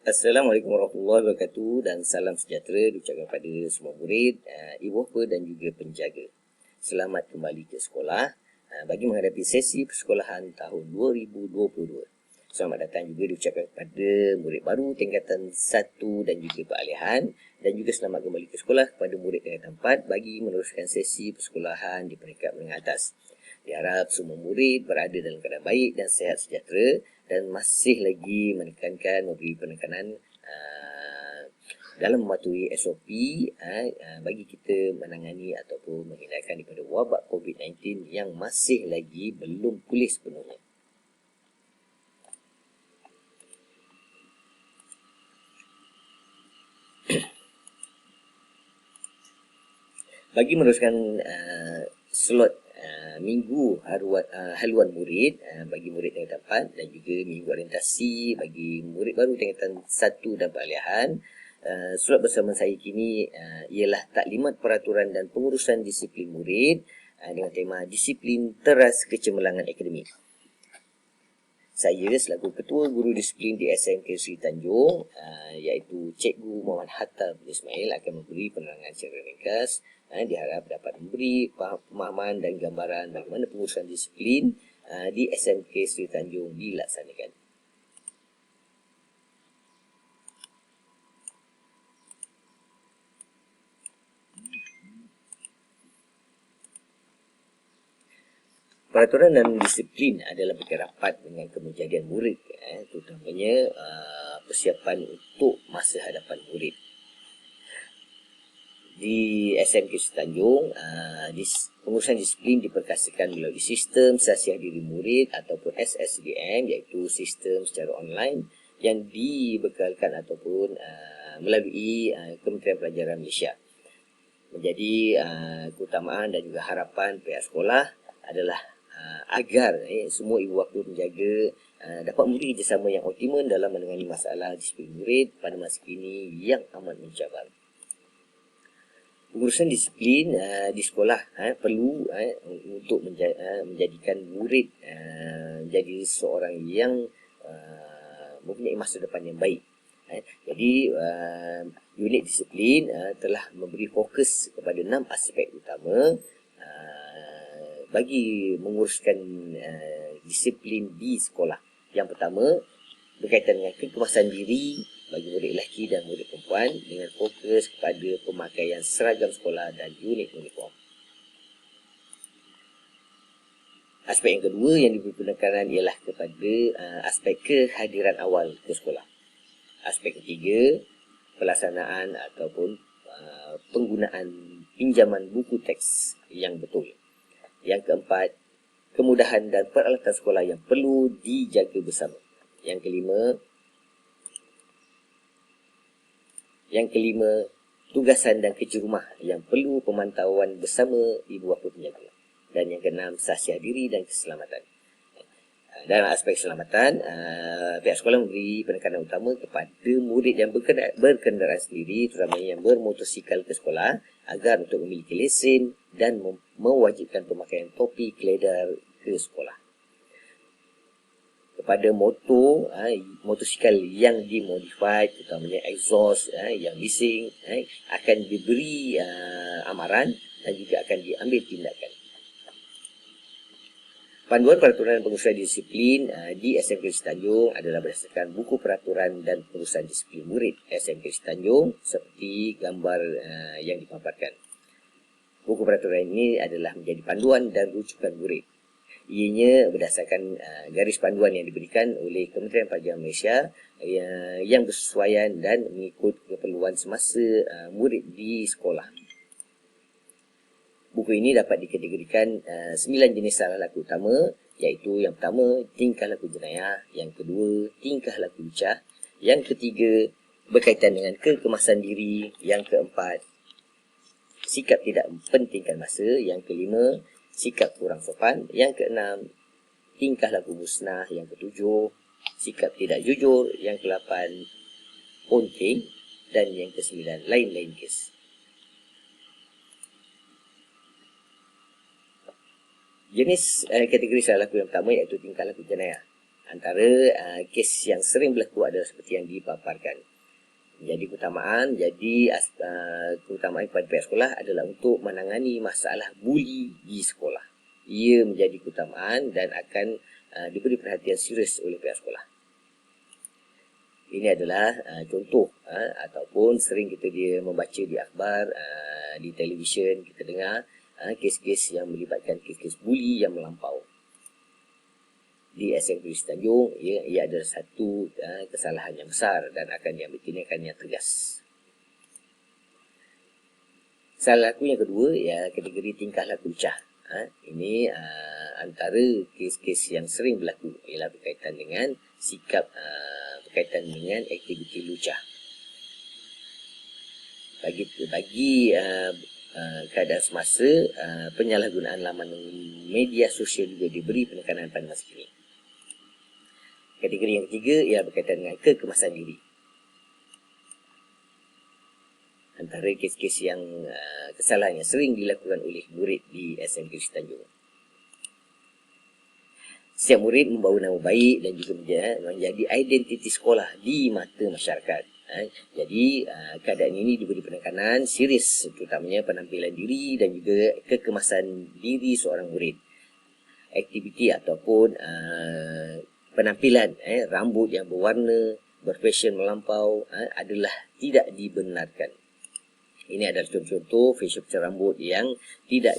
Assalamualaikum warahmatullahi wabarakatuh dan salam sejahtera diucapkan kepada semua murid, ibu bapa dan juga penjaga. Selamat kembali ke sekolah bagi menghadapi sesi persekolahan tahun 2022. Selamat datang juga diucapkan kepada murid baru tingkatan 1 dan juga peralihan, dan juga selamat kembali ke sekolah kepada murid tingkatan 4 bagi meneruskan sesi persekolahan di peringkat menengah atas. Diharap semua murid berada dalam keadaan baik dan sihat sejahtera dan masih lagi memberi penekanan dalam mematuhi SOP bagi kita menangani ataupun menghindarkan daripada wabak COVID-19 yang masih lagi belum pulih sepenuhnya. Bagi meneruskan slot minggu haluan murid bagi murid tingkatan 4 dan juga minggu orientasi bagi murid baru tingkatan 1 dan peralihan, slot bersama saya kini ialah taklimat peraturan dan pengurusan disiplin murid dengan tema disiplin teras kecemerlangan akademik. Saya selaku Ketua Guru Disiplin di SMK Sri Tanjung iaitu Cikgu Muhammad Hatta bin Ismail akan memberi penerangan secara ringkas. Diharap dapat memberi pemahaman dan gambaran bagaimana pengurusan disiplin di SMK Sri Tanjung dilaksanakan. Peraturan dan disiplin adalah berkerapat dengan kemenjadian murid, terutamanya persiapan untuk masa hadapan murid. Di SMK Sri Tanjung, pengurusan disiplin diperkasakan melalui sistem sasiah diri murid ataupun SSDM, iaitu sistem secara online yang dibekalkan ataupun melalui Kementerian Pelajaran Malaysia. Menjadi keutamaan dan juga harapan pihak sekolah adalah agar semua ibu bapa penjaga dapat memberi kerjasama yang optimal dalam menangani masalah disiplin murid pada masa kini yang amat mencabar. Pengurusan disiplin di sekolah perlu untuk menjadikan murid menjadi seorang yang mempunyai masa depan yang baik. Jadi unit disiplin telah memberi fokus kepada 6 aspek utama bagi menguruskan disiplin di sekolah. Yang pertama berkaitan dengan kekemasan diri bagi murid lelaki dan murid perempuan dengan fokus kepada pemakaian seragam sekolah dan unit uniform. Aspek yang kedua yang diberi penekanan ialah kepada aspek kehadiran awal ke sekolah. Aspek ketiga, pelaksanaan ataupun penggunaan pinjaman buku teks yang betul. Yang keempat, kemudahan dan peralatan sekolah yang perlu dijaga bersama. Yang kelima, tugasan dan kerja rumah yang perlu pemantauan bersama ibu bapa penjaga. Dan yang keenam, sasiah diri dan keselamatan. Dalam aspek keselamatan, pihak sekolah memberi penekanan utama kepada murid yang berkenderaan sendiri, terutama yang bermotosikal ke sekolah, agar untuk memiliki lesen dan mewajibkan pemakaian topi keledar ke sekolah. Kepada motosikal yang dimodified, terutamanya exhaust yang bising, akan diberi amaran dan juga akan diambil tindakan. Panduan peraturan pengurusan disiplin di SMK Sri Tanjung adalah berdasarkan buku peraturan dan pengurusan disiplin murid SMK Sri Tanjung seperti gambar yang dipaparkan. Buku peraturan ini adalah menjadi panduan dan rujukan murid. Ianya berdasarkan garis panduan yang diberikan oleh Kementerian Pelajaran Malaysia yang bersesuaian dan mengikut keperluan semasa murid di sekolah. Buku ini dapat dikategorikan 9 jenis salah laku utama, iaitu yang pertama, tingkah laku jenayah, yang kedua, tingkah laku lucah, yang ketiga, berkaitan dengan kekemasan diri, yang keempat, sikap tidak mempentingkan masa, yang kelima, sikap kurang sopan, yang keenam, tingkah laku musnah, yang ketujuh, sikap tidak jujur, yang ke-8, ponting, dan yang ke-9, lain-lain kes. Jenis kategori salah laku yang pertama iaitu tingkah laku jenayah. Antara kes yang sering berlaku adalah seperti yang dipaparkan. Jadi keutamaan kepada pihak sekolah adalah untuk menangani masalah buli di sekolah. Ia menjadi keutamaan dan akan diberi perhatian serius oleh pihak sekolah. Ini adalah contoh ataupun sering kita membaca di akhbar, di televisyen kita dengar kes-kes yang melibatkan kes-kes buli yang melampau. Di SMK Tanjung, ia adalah satu kesalahan yang besar dan akan diambil tindakan yang tegas. Salah laku yang kedua, kategori tingkah laku lucah. Ini antara kes-kes yang sering berlaku ialah berkaitan dengan sikap berkaitan dengan aktiviti lucah. Bagi keadaan semasa, penyalahgunaan laman media sosial juga diberi penekanan pada masa kini. Kategori yang ketiga ialah berkaitan dengan kekemasan diri. Antara kes-kes yang kesalahan yang sering dilakukan oleh murid di SMK Tanjung. Setiap murid membawa nama baik dan juga menjadi identiti sekolah di mata masyarakat. Jadi keadaan ini diberi penekanan serius, terutamanya penampilan diri dan juga kekemasan diri seorang murid. Aktiviti ataupun penampilan rambut yang berwarna, berfashion melampau adalah tidak dibenarkan. Ini adalah contoh-contoh fashion rambut yang tidak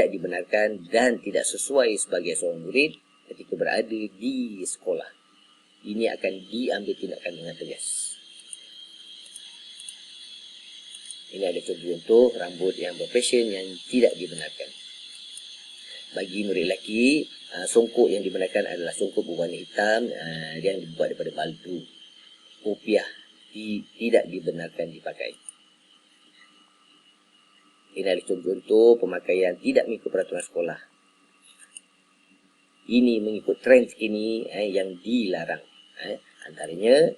dibenarkan dan tidak sesuai sebagai seorang murid ketika berada di sekolah. Ini akan diambil tindakan dengan tegas. Ini ada contoh-contoh rambut yang berfashion yang tidak dibenarkan. Bagi murid lelaki, songkok yang dibenarkan adalah songkok berwarna hitam yang dibuat daripada baldu. Kopiah tidak dibenarkan dipakai. Ini adalah contoh-contoh pemakaian tidak mengikut peraturan sekolah. Ini mengikut trend kini yang dilarang. Antaranya,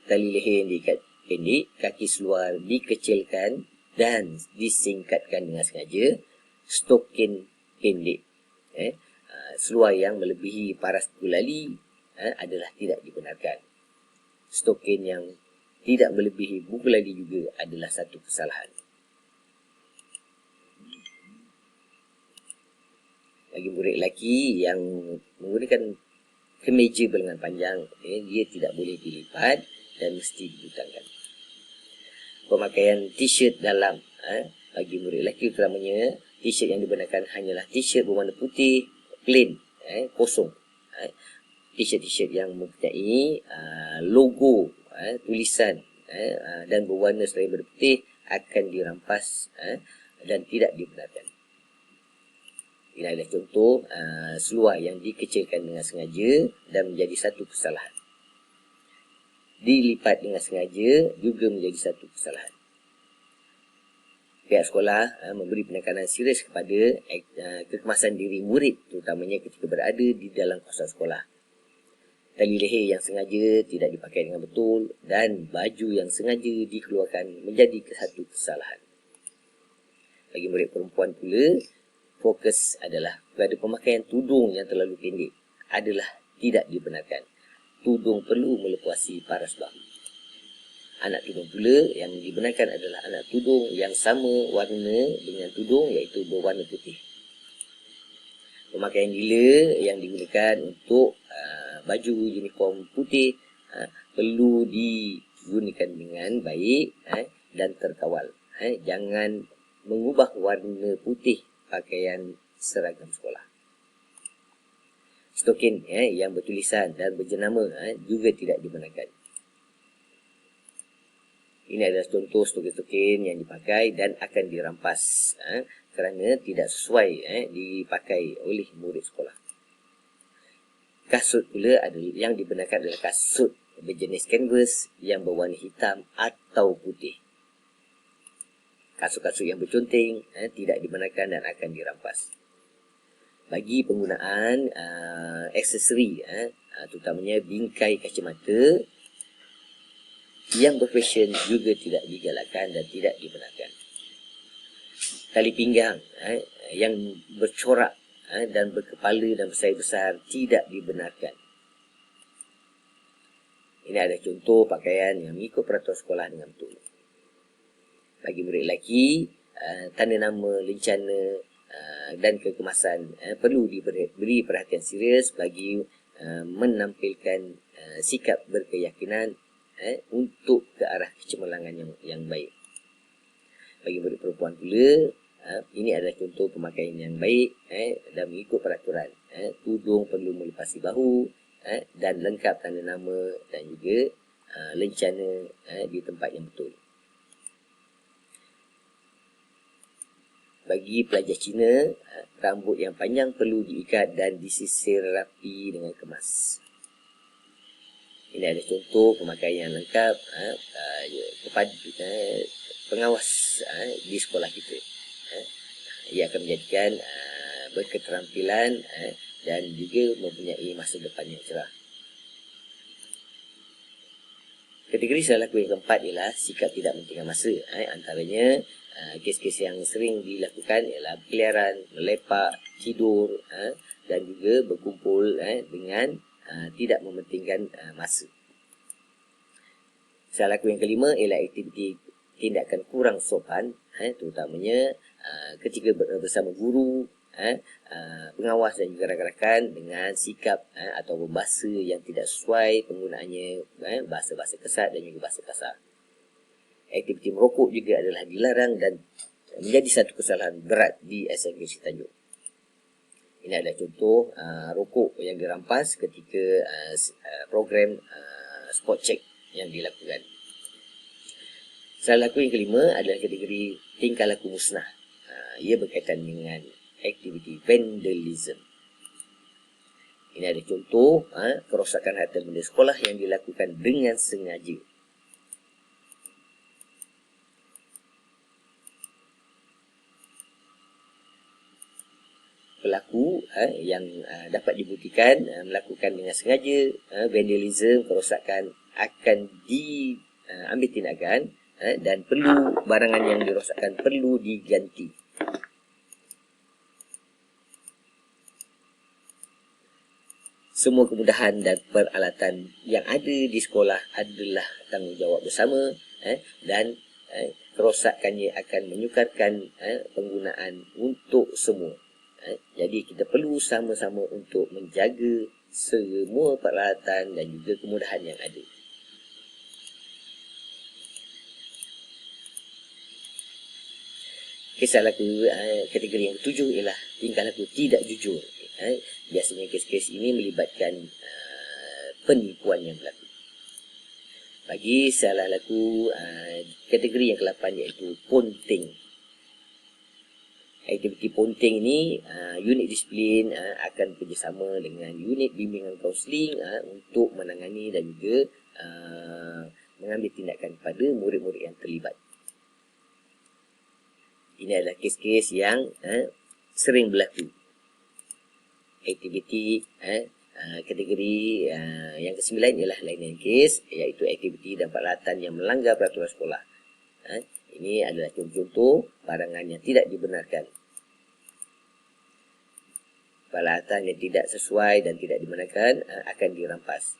tali leher yang diikat pendek, kaki seluar dikecilkan dan disingkatkan dengan sengaja, stokin pendek. Seluar yang melebihi paras gulali adalah tidak dibenarkan. Stokin yang tidak melebihi buku lali juga adalah satu kesalahan. Bagi murid lelaki yang menggunakan kemeja berlengan panjang, dia tidak boleh dilipat dan mesti dibutangkan. Pemakaian t-shirt dalam, bagi murid lelaki utamanya, t-shirt yang digunakan hanyalah t-shirt berwarna putih, plain, kosong. T-shirt yang mempunyai logo, tulisan dan berwarna selain berputih akan dirampas dan tidak dibenarkan. Ini adalah contoh seluar yang dikecilkan dengan sengaja dan menjadi satu kesalahan. Dilipat dengan sengaja juga menjadi satu kesalahan. Pihak sekolah memberi penekanan serius kepada kekemasan diri murid, terutamanya ketika berada di dalam kawasan sekolah. Tali leher yang sengaja tidak dipakai dengan betul dan baju yang sengaja dikeluarkan menjadi satu kesalahan. Bagi murid perempuan pula, fokus adalah pada pemakaian tudung yang terlalu pendek adalah tidak dibenarkan. Tudung perlu melepuasi paras bahu. Anak tudung pula yang dibenarkan adalah anak tudung yang sama warna dengan tudung, iaitu berwarna putih. Pemakaian gila yang digunakan untuk baju uniform putih perlu digunakan dengan baik dan terkawal. Jangan mengubah warna putih pakaian seragam sekolah. Stokin yang bertulisan dan berjenama juga tidak dibenarkan. Ini adalah contoh stokin-stokin yang dipakai dan akan dirampas kerana tidak sesuai dipakai oleh murid sekolah. Kasut pula adalah yang dibenarkan adalah kasut berjenis canvas yang berwarna hitam atau putih. Kasut-kasut yang berconteng tidak dibenarkan dan akan dirampas. Bagi penggunaan aksesori, terutamanya bingkai kacamata yang berfashion juga tidak digalakkan dan tidak dibenarkan. Tali pinggang yang bercorak dan berkepala dan bersaiz besar tidak dibenarkan. Ini ada contoh pakaian yang mengikut peraturan sekolah dengan betul. Bagi murid lelaki, tanda nama, lencana dan kekemasan perlu diberi perhatian serius bagi menampilkan sikap berkeyakinan untuk ke arah kecemerlangan yang baik. Bagi murid perempuan pula, ini adalah contoh pemakaian yang baik dan mengikut peraturan. Tudung perlu melipasi bahu dan lengkap tanda nama dan juga lencana di tempat yang betul. Bagi pelajar Cina, rambut yang panjang perlu diikat dan disisir rapi dengan kemas. Ini ada contoh pemakaian yang lengkap kepada pengawas di sekolah kita. Ia akan menjadikan berketerampilan dan juga mempunyai masa depan yang cerah. Kategori salah laku yang keempat ialah sikap tidak mementingkan masa. Antaranya kes-kes yang sering dilakukan ialah berkeliaran, melepak, tidur dan juga berkumpul dengan tidak mementingkan masa. Salah laku yang kelima ialah aktiviti tindakan kurang sopan, terutamanya ketika bersama guru, pengawas dan juga rakan-rakan dengan sikap atau bahasa yang tidak sesuai, penggunaannya bahasa-bahasa kesat dan juga bahasa kasar. Aktiviti merokok juga adalah dilarang dan menjadi satu kesalahan berat di SMK Sri Tanjung. Ini adalah contoh rokok yang dirampas ketika program spot check yang dilakukan. Salah laku yang kelima adalah kategori tingkah laku musnah. Ia berkaitan dengan aktiviti vandalism. Ini ada contoh kerosakan harta benda sekolah yang dilakukan dengan sengaja. Pelaku yang dapat dibuktikan melakukan dengan sengaja vandalism, kerosakan akan diambil tindakan dan perlu barangan yang dirosakkan perlu diganti. Semua kemudahan dan peralatan yang ada di sekolah adalah tanggungjawab bersama dan kerosakannya akan menyukarkan penggunaan untuk semua. Jadi kita perlu sama-sama untuk menjaga semua peralatan dan juga kemudahan yang ada. Kisah laku kategori yang ketujuh ialah tingkah laku tidak jujur. Biasanya kes-kes ini melibatkan penipuan yang berlaku. Bagi salah laku kategori yang ke-8 iaitu ponting. Aktiviti ponting ini unit disiplin akan bekerjasama dengan unit bimbingan kaunseling untuk menangani dan juga mengambil tindakan kepada murid-murid yang terlibat. Ini adalah kes-kes yang sering berlaku. Aktiviti kategori yang ke-9 ialah layanan kes, iaitu aktiviti dan peralatan yang melanggar peraturan sekolah. Ini adalah contoh-contoh barangan yang tidak dibenarkan. Peralatan yang tidak sesuai dan tidak dibenarkan akan dirampas.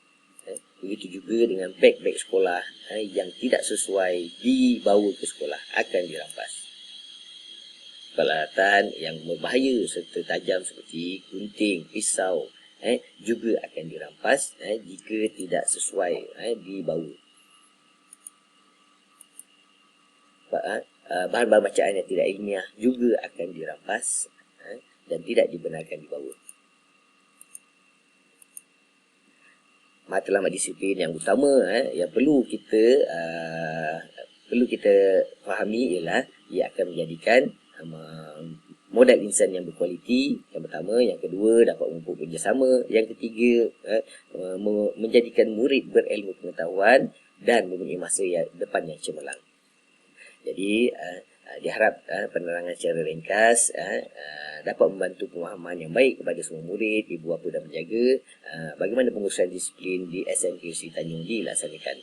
Begitu juga dengan beg-beg sekolah yang tidak sesuai dibawa ke sekolah akan dirampas. Peralatan yang berbahaya serta tajam seperti gunting, pisau juga akan dirampas jika tidak sesuai dibawa. Bahan-bahan bacaan yang tidak ilmiah juga akan dirampas dan tidak dibenarkan dibawa. Matlamat disiplin yang utama yang perlu kita fahami ialah ia akan menjadikan modal insan yang berkualiti, yang pertama. Yang kedua, dapat mampu bekerjasama. Yang ketiga, menjadikan murid berilmu pengetahuan dan mempunyai masa depan yang cemerlang. Jadi diharap penerangan secara ringkas dapat membantu pemahaman yang baik kepada semua murid, ibu bapa dan penjaga bagaimana pengurusan disiplin di SMK Sri Tanjung dilaksanakan.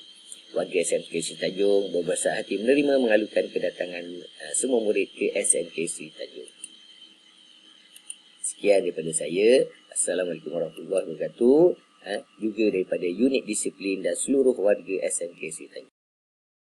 Warga SMK Sri Tanjung berbesar hati menerima mengalukan kedatangan semua murid ke SMK Sri Tanjung. Sekian daripada saya. Assalamualaikum warahmatullahi wabarakatuh. juga daripada unit disiplin dan seluruh warga SMK Sri Tanjung.